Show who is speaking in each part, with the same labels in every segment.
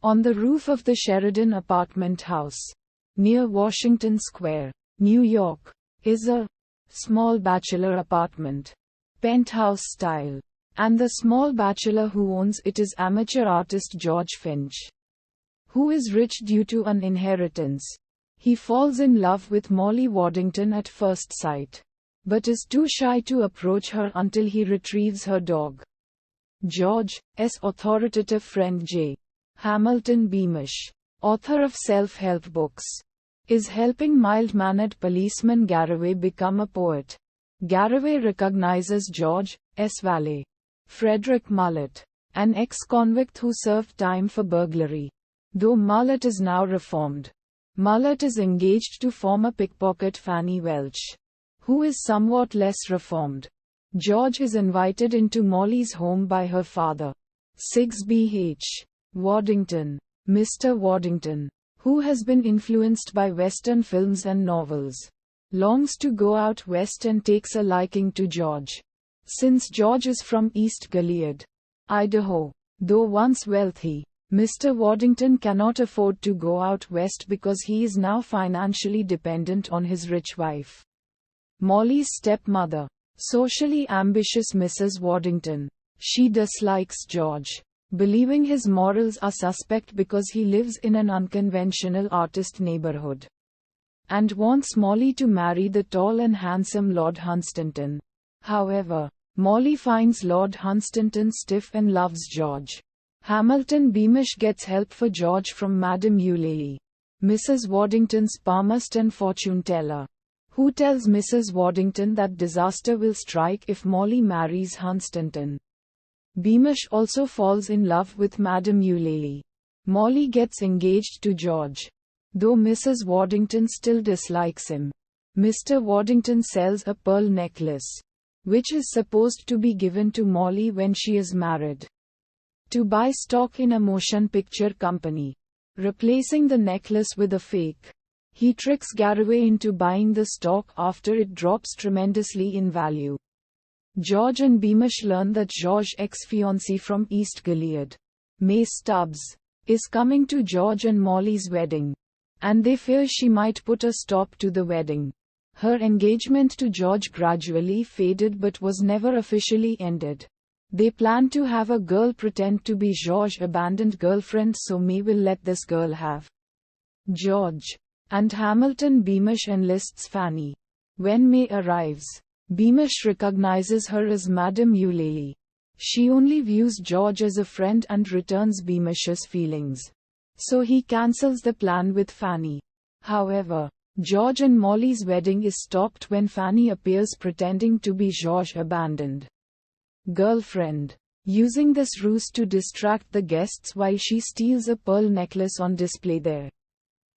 Speaker 1: On the roof of the Sheridan apartment house, near Washington Square, New York, is a small bachelor apartment, penthouse style. And the small bachelor who owns it is amateur artist George Finch, who is rich due to an inheritance. He falls in love with Molly Waddington at first sight, but is too shy to approach her until he retrieves her dog. George's authoritative friend J. Hamilton Beamish, author of self-help books, is helping mild-mannered policeman Garroway become a poet. Garroway recognizes George's valet, Frederick Mullet, an ex-convict who served time for burglary. Though Mullet is now reformed, Mullet is engaged to former pickpocket Fanny Welch, who is somewhat less reformed. George is invited into Molly's home by her father, Sigsbee H. Waddington, Mr. Waddington, who has been influenced by Western films and novels, longs to go out west and takes a liking to George. Since George is from East Galahad, Idaho, though once wealthy, Mr. Waddington cannot afford to go out west because he is now financially dependent on his rich wife, Molly's stepmother, socially ambitious Mrs. Waddington. She dislikes George, believing his morals are suspect because he lives in an unconventional artist neighborhood, and wants Molly to marry the tall and handsome Lord Hunstanton. However, Molly finds Lord Hunstanton stiff and loves George. Hamilton Beamish gets help for George from Madame Eulalie, Mrs. Waddington's palmist and fortune teller, who tells Mrs. Waddington that disaster will strike if Molly marries Hunstanton. Beamish also falls in love with Madame Eulalie. Molly gets engaged to George, though Mrs. Waddington still dislikes him. Mr. Waddington sells a pearl necklace, which is supposed to be given to Molly when she is married, to buy stock in a motion picture company, replacing the necklace with a fake. He tricks Garroway into buying the stock after it drops tremendously in value. George and Beamish learn that George's ex-fiancée from East Galahad, May Stubbs, is coming to George and Molly's wedding, and they fear she might put a stop to the wedding. Her engagement to George gradually faded but was never officially ended. They plan to have a girl pretend to be George's abandoned girlfriend so May will let this girl have George. And Hamilton Beamish enlists Fanny. When May arrives, Beamish recognizes her as Madame Eulalie. She only views George as a friend and returns Beamish's feelings, so he cancels the plan with Fanny. However, George and Molly's wedding is stopped when Fanny appears pretending to be George's abandoned girlfriend, using this ruse to distract the guests while she steals a pearl necklace on display there.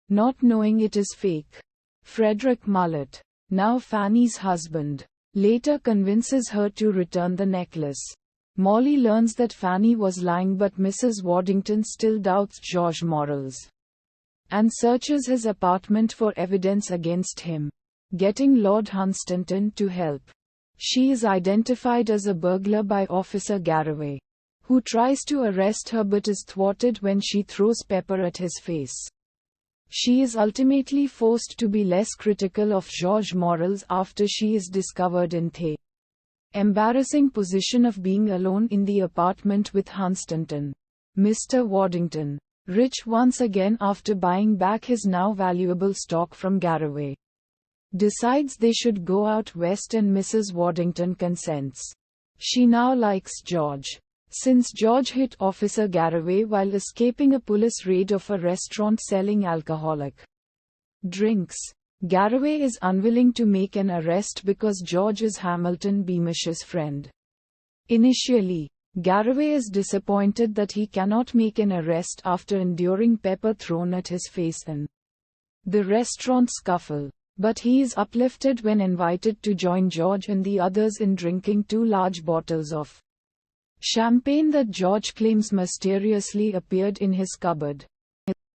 Speaker 1: Not knowing it is fake, Frederick Mullet, now Fanny's husband, later convinces her to return the necklace. Molly learns that Fanny was lying, but Mrs. Waddington still doubts George's morals and searches his apartment for evidence against him, getting Lord Hunstanton to help. She is identified as a burglar by Officer Garroway, who tries to arrest her but is thwarted when she throws pepper at his face. She is ultimately forced to be less critical of George's morals after she is discovered in the embarrassing position of being alone in the apartment with Hunstanton. Mr. Waddington, rich once again after buying back his now valuable stock from Garroway, decides they should go out west and Mrs. Waddington consents. She now likes George, since George hit Officer Garroway while escaping a police raid of a restaurant selling alcoholic drinks. Garroway is unwilling to make an arrest because George is Hamilton Beamish's friend. Initially, Garroway is disappointed that he cannot make an arrest after enduring pepper thrown at his face in the restaurant scuffle, but he is uplifted when invited to join George and the others in drinking 2 large bottles of champagne that George claims mysteriously appeared in his cupboard.